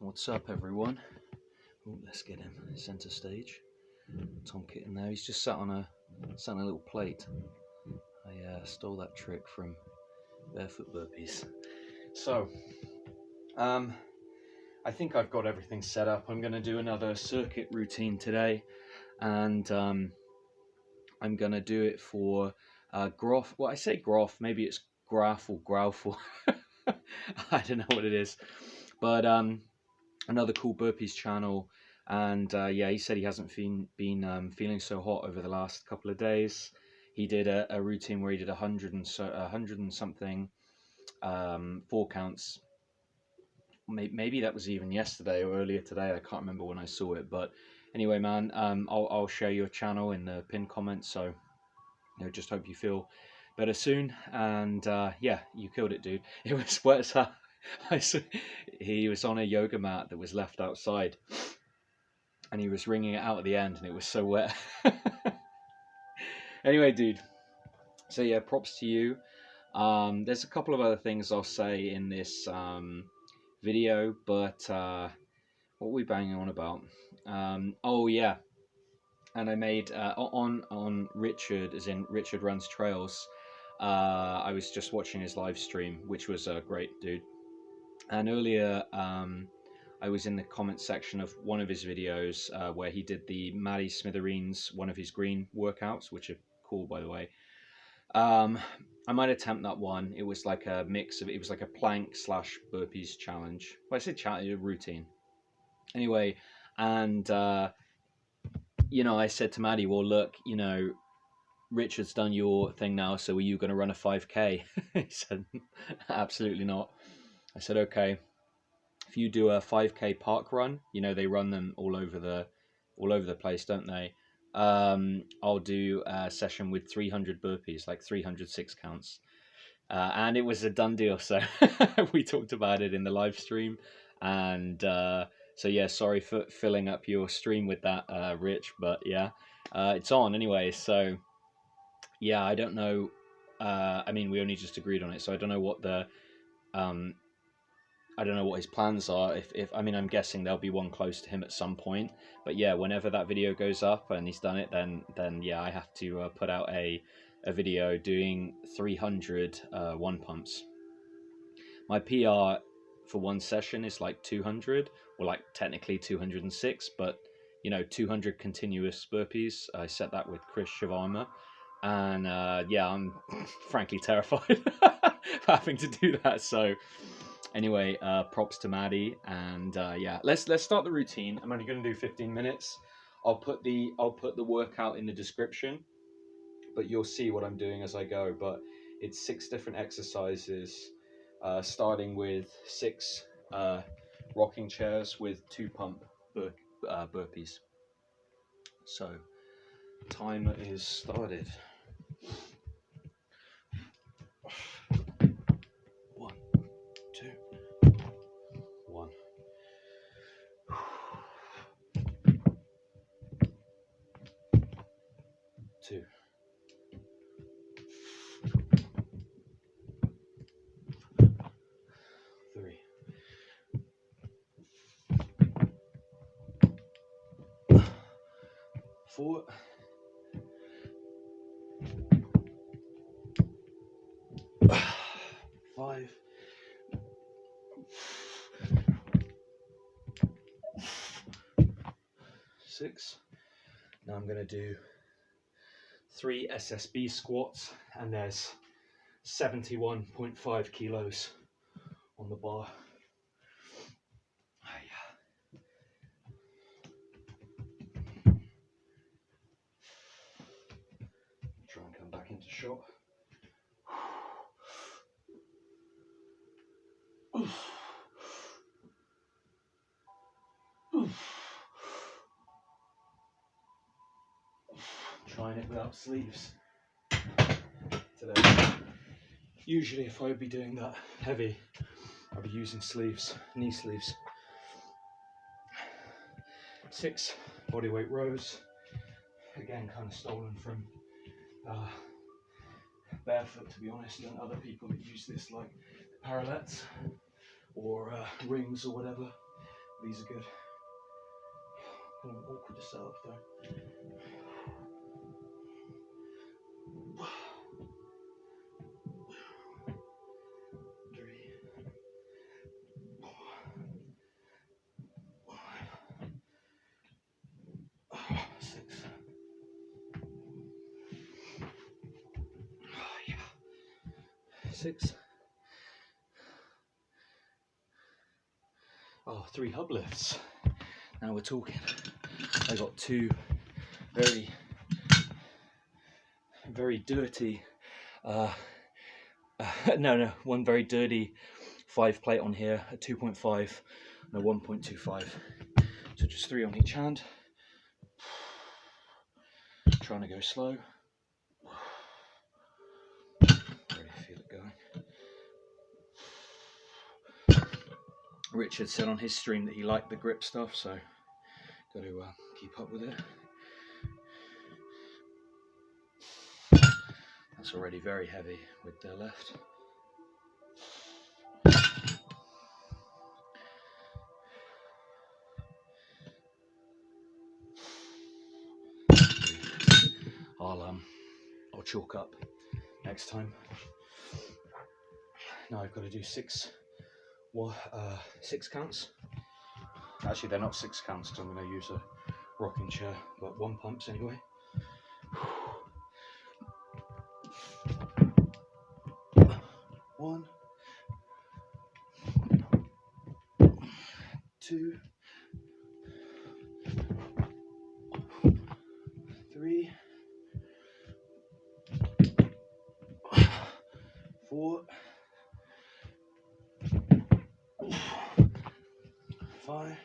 What's up, everyone? Oh, let's get him center stage. Tom Kitten there. He's just sat on a little plate. I stole that trick from Barefoot Burpees. So, I think I've got everything set up. I'm going to do another circuit routine today, and I'm going to do it for Grauph. Well, I say Grauph. Maybe it's Grauph or Grauph or I don't know what it is, but another cool burpees channel, and yeah, he said he hasn't been feeling so hot over the last couple of days. He did a routine where he did 100 and something 4 counts. Maybe that was even yesterday or earlier today. I can't remember when I saw it, but anyway, man, I'll share your channel in the pinned comments. So, just hope you feel better soon. And yeah, you killed it, dude. It was wet. He was on a yoga mat that was left outside, and he was wringing it out at the end, and it was so wet. Anyway, dude, so yeah, props to you. There's a couple of other things I'll say in this video, but what were we banging on about? Oh yeah, and I made on Richard, as in Richard Runs Trails. I was just watching his live stream, which was great, dude. And earlier, I was in the comment section of one of his videos where he did the Matty Smithereens, one of his green workouts, which are cool, by the way. I might attempt that one. It was like a mix of, it was like a plank / burpees challenge. Well, I said challenge, a routine. Anyway, and, I said to Matty, well, look, Richard's done your thing now, so are you going to run a 5K? He said, absolutely not. I said, okay, if you do a 5K park run, they run them all over the place, don't they? I'll do a session with 300 burpees, like 300 6 counts. And it was a done deal. So we talked about it in the live stream. And so yeah, sorry for filling up your stream with that, Rich, but yeah, it's on anyway. So yeah, I don't know. I mean, we only just agreed on it, so I don't know what the I don't know what his plans are. If I mean, I'm guessing there'll be one close to him at some point. But yeah, whenever that video goes up and he's done it, then yeah, I have to put out a video doing 300 one pumps. My PR for one session is like 200, or like technically 206, but 200 continuous burpees. I set that with Chris Shavarma, and yeah, I'm frankly terrified for having to do that. So anyway, props to Matty, and yeah, let's start the routine. I'm only going to do 15 minutes. I'll put the workout in the description, but you'll see what I'm doing as I go. But it's 6 different exercises, starting with 6 rocking chairs with 2 pump burpees. So timer is started. 1, 2, 1. 2. 3. 4. 5. 6. Now I'm going to do 3 SSB squats, and there's 71.5 kilos on the bar. Try and come back into shot. Trying it without sleeves today. Usually if I would be doing that heavy, I'd be using sleeves, knee sleeves. 6 bodyweight rows, again kind of stolen from Barefoot, to be honest, and other people that use this, like parallettes or rings or whatever. These are good. Kind of awkward to set up though. 3, 4, 5, 6. Oh, yeah. 6. Oh, 3 hub lifts. Now we're talking. I got 2 very dirty, one very dirty 5 plate on here, a 2.5 and a 1.25. So just 3 on each hand. Trying to go slow. Already feel it going. Richard said on his stream that he liked the grip stuff, so got to keep up with it. That's already very heavy with the left. I'll chalk up next time. Now I've got to do 6 counts. Actually, they're not 6 counts because I'm going to use a rocking chair, but 1 pumps anyway. 1, 2, 3, 4, 5,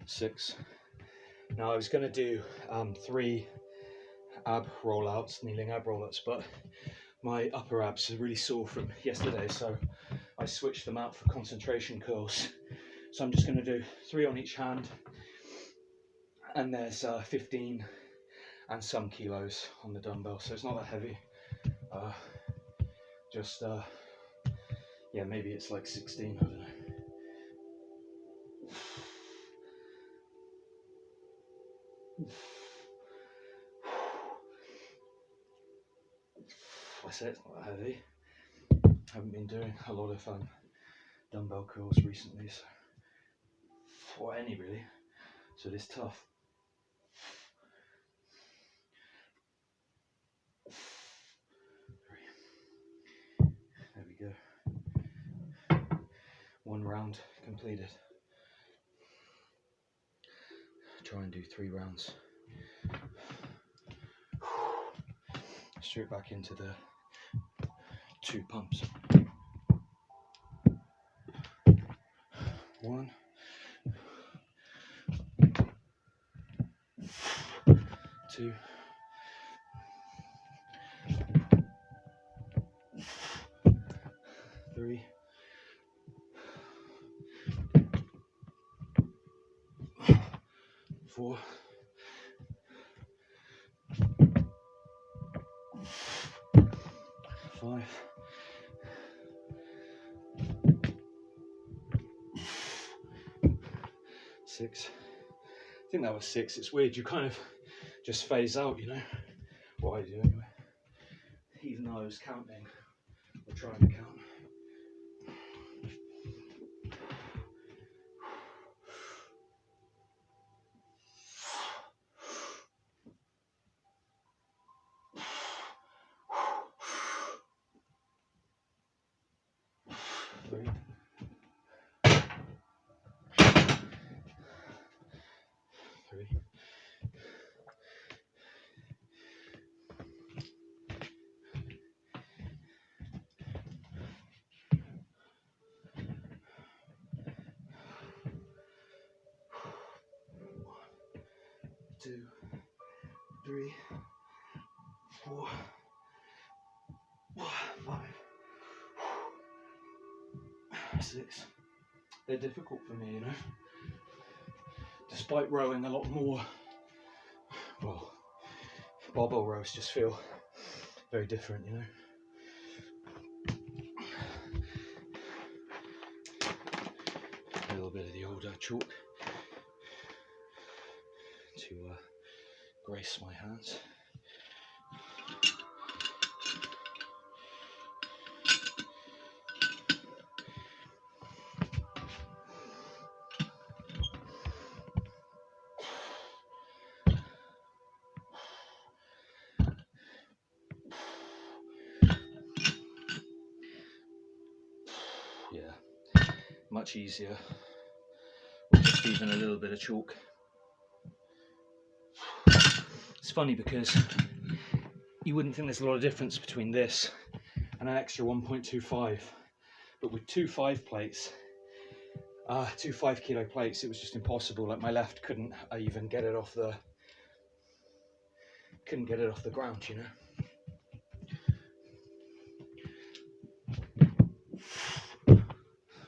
6. Now I was going to do 3 ab rollouts, kneeling ab rollouts, but my upper abs are really sore from yesterday, so I switched them out for concentration curls. So I'm just going to do 3 on each hand, and there's 15 and some kilos on the dumbbell, so it's not that heavy. Yeah, maybe it's like 16, I don't know. I say it's not that heavy. I haven't been doing a lot of dumbbell curls recently, so, or any really, so it is tough. There we go. 1 round completed. Try and do 3 rounds. Straight back into the 2 pumps. 1, 2, 3, 4, 5, 6. I think that was 6. It's weird, you kind of just phase out, you know, what I do anyway. Even though I was counting, or trying to count. Three. 3. 2, 3, 4, 5, 6. They're difficult for me, you know. Despite rowing a lot more, well, barbell rows just feel very different, you know. little bit of the old chalk to grace my hands. Yeah, much easier with just even a little bit of chalk. It's funny because you wouldn't think there's a lot of difference between this and an extra 1.25, but with two 5 plates, 2 5 kilo plates, it was just impossible. Like my left couldn't even get it off the ground, you know.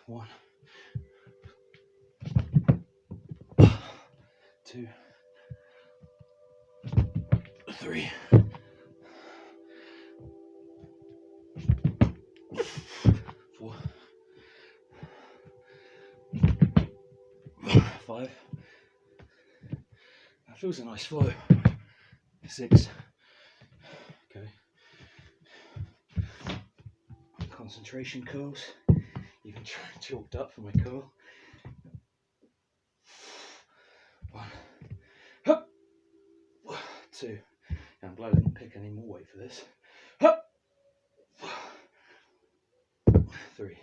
1, 2, 3, 4, 5. That feels a nice flow. 6. Okay. Concentration curls. Even chalked up for my curl. 1, 2. I'm glad I didn't pick any more weight for this. 3.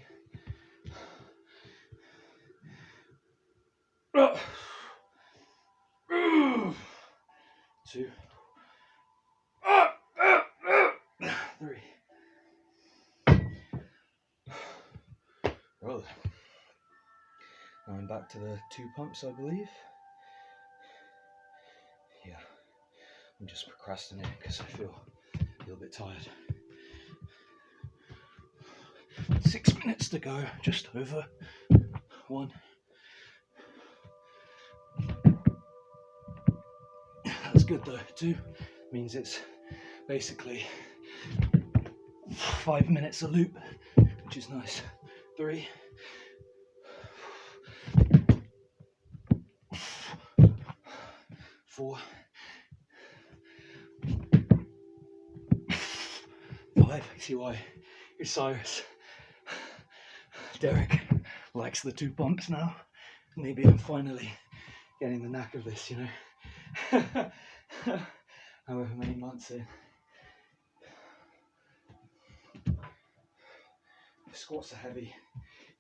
2. 3. Well, now I'm back to the 2 pumps, I believe. Yeah, I'm just procrastinating because I feel a little bit tired. 6 minutes to go, just over. 1. That's good though. 2 means it's basically 5 minutes a loop, which is nice. 3. 4. 5. See why Cyrus Derek likes the 2 pumps now. Maybe I'm finally getting the knack of this, you know. However many months in. The squats are heavy.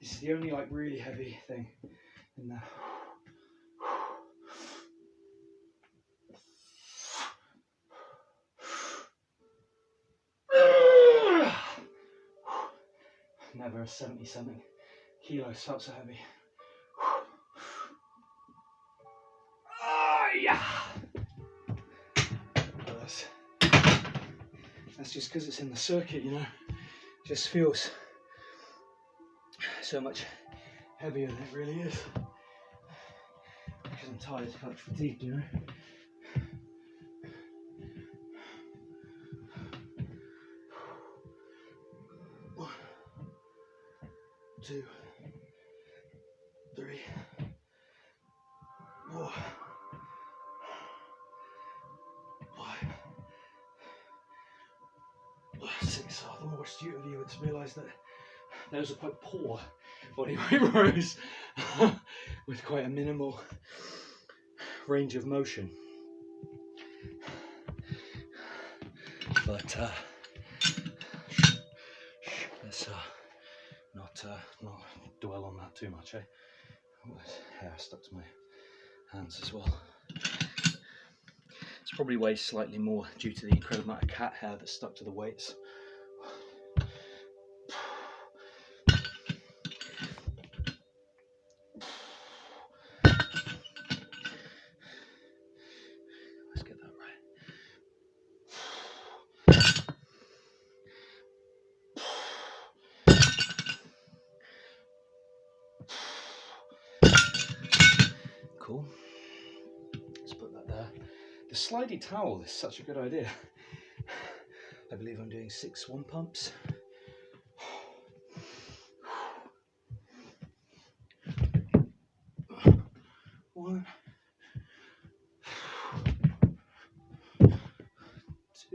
This is the only like really heavy thing in there. Never a 70-something kilos felt so heavy. Yeah. Well, that's just because it's in the circuit, you know. It just feels so much heavier than it really is. Because I'm tired, like fatigued, you know. 1, 2, 3, 4, 5, 6. Oh, the more astute of you would realise that those are quite poor body weight rows with quite a minimal range of motion. But let's not dwell on that too much, eh? Oh, there's hair stuck to my hands as well. It's probably weighs slightly more due to the incredible amount of cat hair that's stuck to the weights. Let's get that right. Cool. Let's put that there. The slidey towel is such a good idea. I believe I'm doing 6 1 pumps.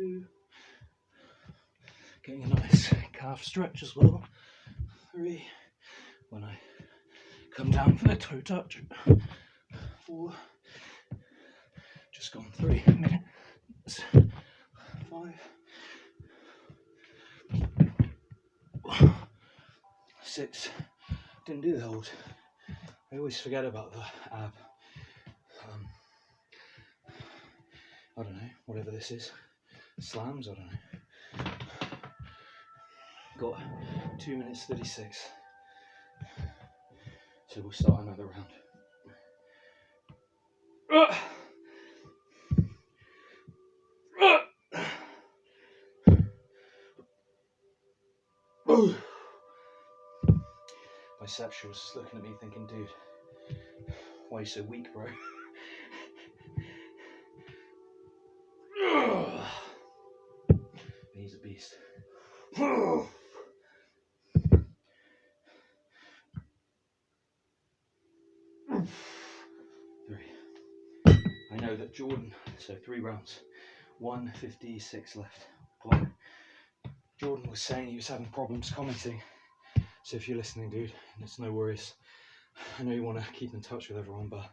2. Getting a nice calf stretch as well. 3. When I come down for the toe touch. 4. Just gone 3 minutes. 5. 6. Didn't do the hold. I always forget about the ab. I don't know, whatever this is. Slams, I don't know. Got 2 minutes 36. So we'll start another round. My sexual's just looking at me thinking, dude, why are you so weak, bro? He's a beast. 3. I know that Jordan, so 3 rounds, 1:56 left. Clock. Jordan was saying he was having problems commenting. So if you're listening, dude, it's no worries. I know you want to keep in touch with everyone, but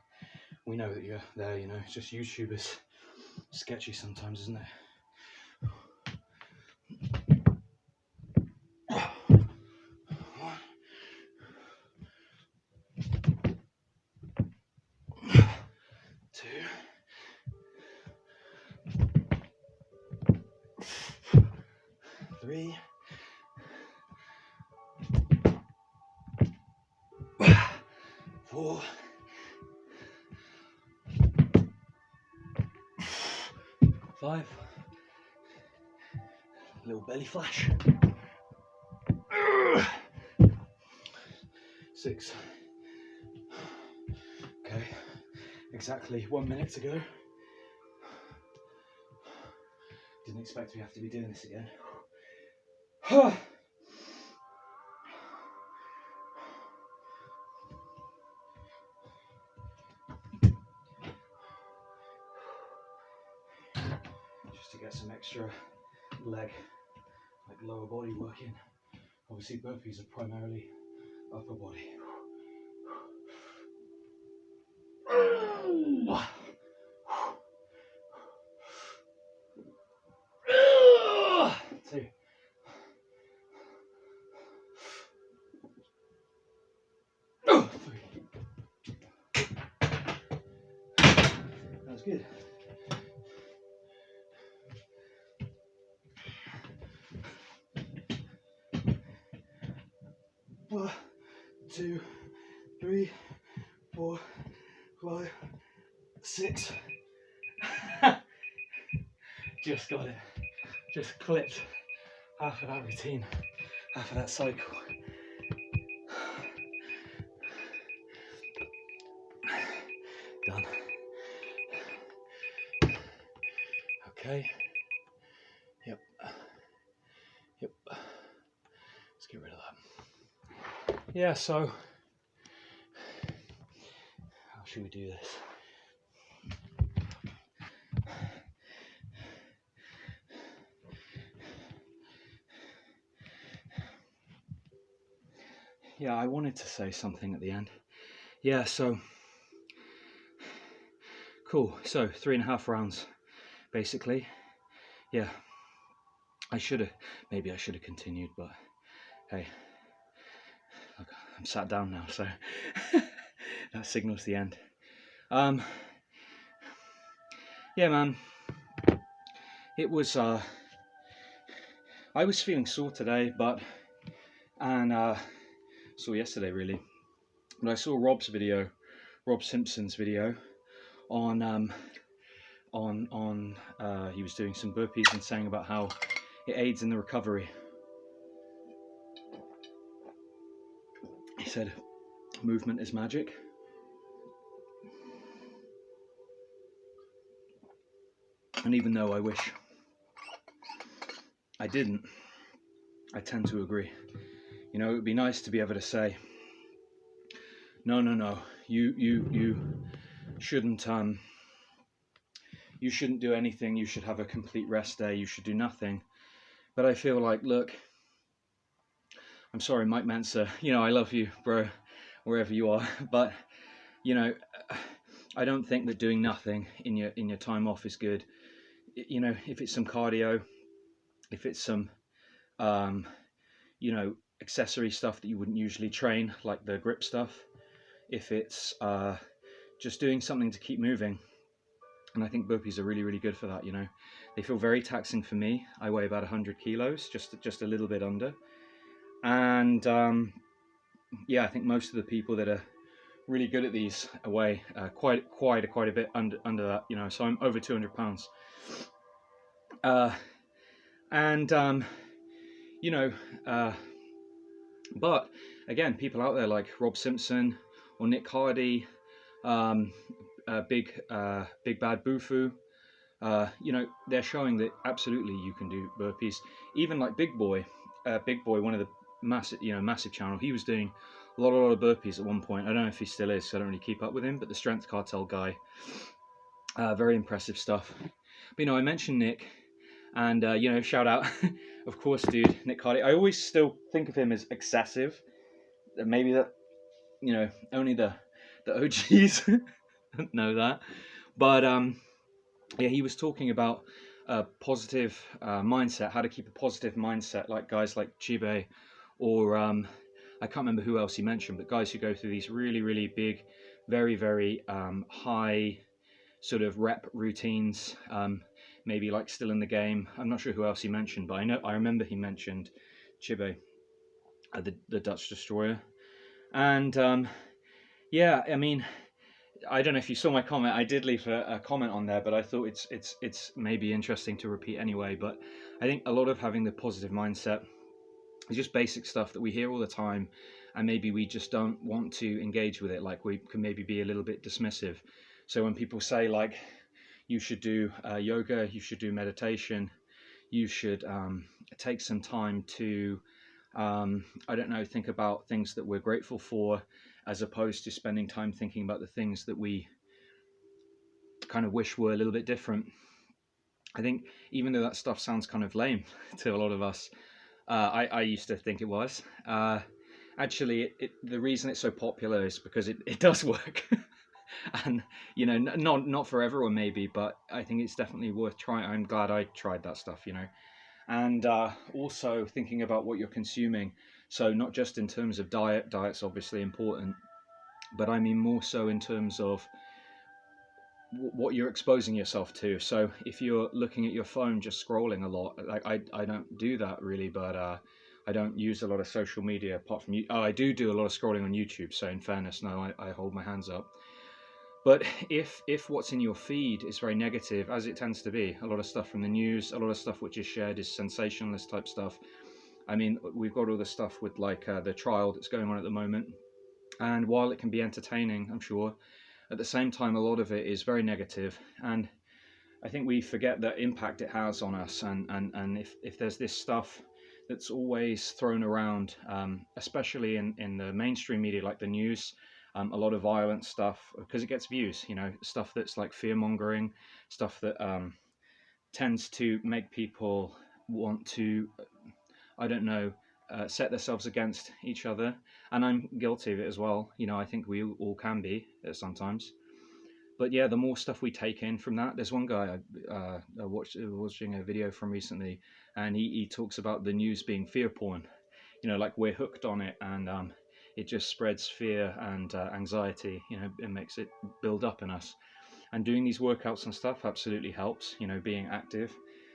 we know that you're there, you know. It's just YouTube is sketchy sometimes, isn't it? 1, 2, 3, 4, 5. Little belly flash. 6. Okay, exactly 1 minute to go. Didn't expect we have to be doing this again. Just to get some extra leg, like lower body work in. Obviously burpees are primarily upper body. 2. That was good. 1, 2, 3, 4, 5, 6. Just got it. Just clipped half of that routine, half of that cycle. Done. Okay. Yep. Let's get rid of that. Yeah, so how should we do this? Yeah, I wanted to say something at the end. Yeah, so cool. So 3.5 rounds, basically. Yeah, maybe I should have continued, but hey, look, I'm sat down now, so that signals the end. Yeah, man, it was, I was feeling sore today, saw yesterday really, but I saw Rob Simpson's video on he was doing some burpees and saying about how it aids in the recovery. He said movement is magic. And even though I wish I didn't, I tend to agree. You know, it would be nice to be able to say, no, you shouldn't you shouldn't do anything, you should have a complete rest day, you should do nothing. But I feel like, look, I'm sorry, Mike Mensa, you know, I love you, bro, wherever you are, but you know, I don't think that doing nothing in your time off is good. You know, if it's some cardio, if it's some you know, accessory stuff that you wouldn't usually train, like the grip stuff, if it's just doing something to keep moving. And I think burpees are really, really good for that. You know, they feel very taxing for me. I weigh about 100 kilos, just a little bit under. And yeah, I think most of the people that are really good at these weigh quite a bit under that. You know, so I'm over 200 pounds. And you know, but again, people out there like Rob Simpson or Nick Hardy, big bad Bufu, you know, they're showing that absolutely you can do burpees. Even like Big Boy, one of the massive channel, he was doing a lot of burpees at one point. I don't know if he still is, so I don't really keep up with him, but the Strength Cartel guy, very impressive stuff. But you know, I mentioned Nick, and you know, shout out, of course, dude, Nick Hardy. I always still think of him as excessive. Maybe that, you know, only the OGs know that. But yeah, he was talking about a positive mindset, how to keep a positive mindset, like guys like Chibe, or I can't remember who else he mentioned, but guys who go through these really, really big, very, very high sort of rep routines, maybe like Still in the Game. I'm not sure who else he mentioned, but I remember he mentioned Chibe, the Dutch Destroyer. And yeah, I mean, I don't know if you saw my comment. I did leave a comment on there, but I thought it's maybe interesting to repeat anyway. But I think a lot of having the positive mindset is just basic stuff that we hear all the time, and maybe we just don't want to engage with it. Like, we can maybe be a little bit dismissive. So when people say like, you should do yoga, you should do meditation, you should take some time to I don't know, think about things that we're grateful for, as opposed to spending time thinking about the things that we kind of wish were a little bit different. I think even though that stuff sounds kind of lame to a lot of us, I used to think it was. Actually, the reason it's so popular is because it does work. And you know, not for everyone maybe, but I think it's definitely worth trying. I'm glad I tried that stuff, you know. And also thinking about what you're consuming. So not just in terms of diet's obviously important, but I mean more so in terms of what you're exposing yourself to. So if you're looking at your phone, just scrolling a lot, like I don't do that really, but I don't use a lot of social media apart from I do a lot of scrolling on YouTube. So in fairness, no, I hold my hands up. But if what's in your feed is very negative, as it tends to be, a lot of stuff from the news, a lot of stuff which is shared is sensationalist type stuff. I mean, we've got all the stuff with like the trial that's going on at the moment. And while it can be entertaining, I'm sure, at the same time, a lot of it is very negative. And I think we forget the impact it has on us. And if there's this stuff that's always thrown around, especially in the mainstream media, like the news, a lot of violent stuff, because it gets views, you know, stuff that's like fear mongering, stuff that tends to make people want to, I don't know, set themselves against each other. And I'm guilty of it as well. You know, I think we all can be sometimes. But yeah, the more stuff we take in from that, there's one guy I watching a video from recently, and he talks about the news being fear porn. You know, like we're hooked on it, and it just spreads fear and anxiety. You know, it makes it build up in us. And doing these workouts and stuff absolutely helps. You know, being active,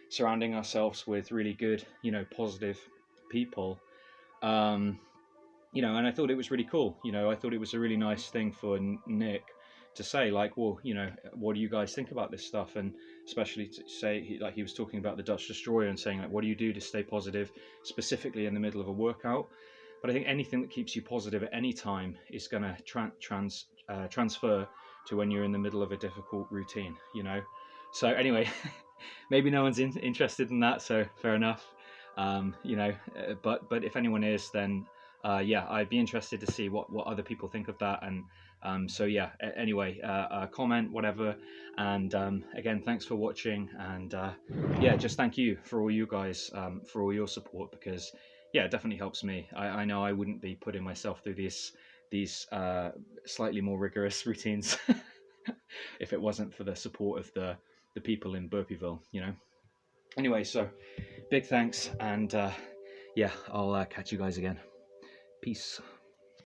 surrounding ourselves with really good, you know, positive people. You know, and I thought it was really cool. You know, I thought it was a really nice thing for Nick to say, like, well, you know, what do you guys think about this stuff? And especially to say, like, he was talking about the Dutch Destroyer and saying, like, what do you do to stay positive, specifically in the middle of a workout? But I think anything that keeps you positive at any time is going to transfer to when you're in the middle of a difficult routine, you know? So anyway, maybe no one's interested in that, so fair enough. You know, but if anyone is, then yeah, I'd be interested to see what other people think of that. And so yeah, anyway, comment, whatever. And again, thanks for watching. And yeah, just thank you for all you guys, for all your support, because yeah, it definitely helps me. I know I wouldn't be putting myself through these slightly more rigorous routines if it wasn't for the support of the people in Burpeeville, you know. Anyway, so big thanks, and yeah, I'll catch you guys again. Peace.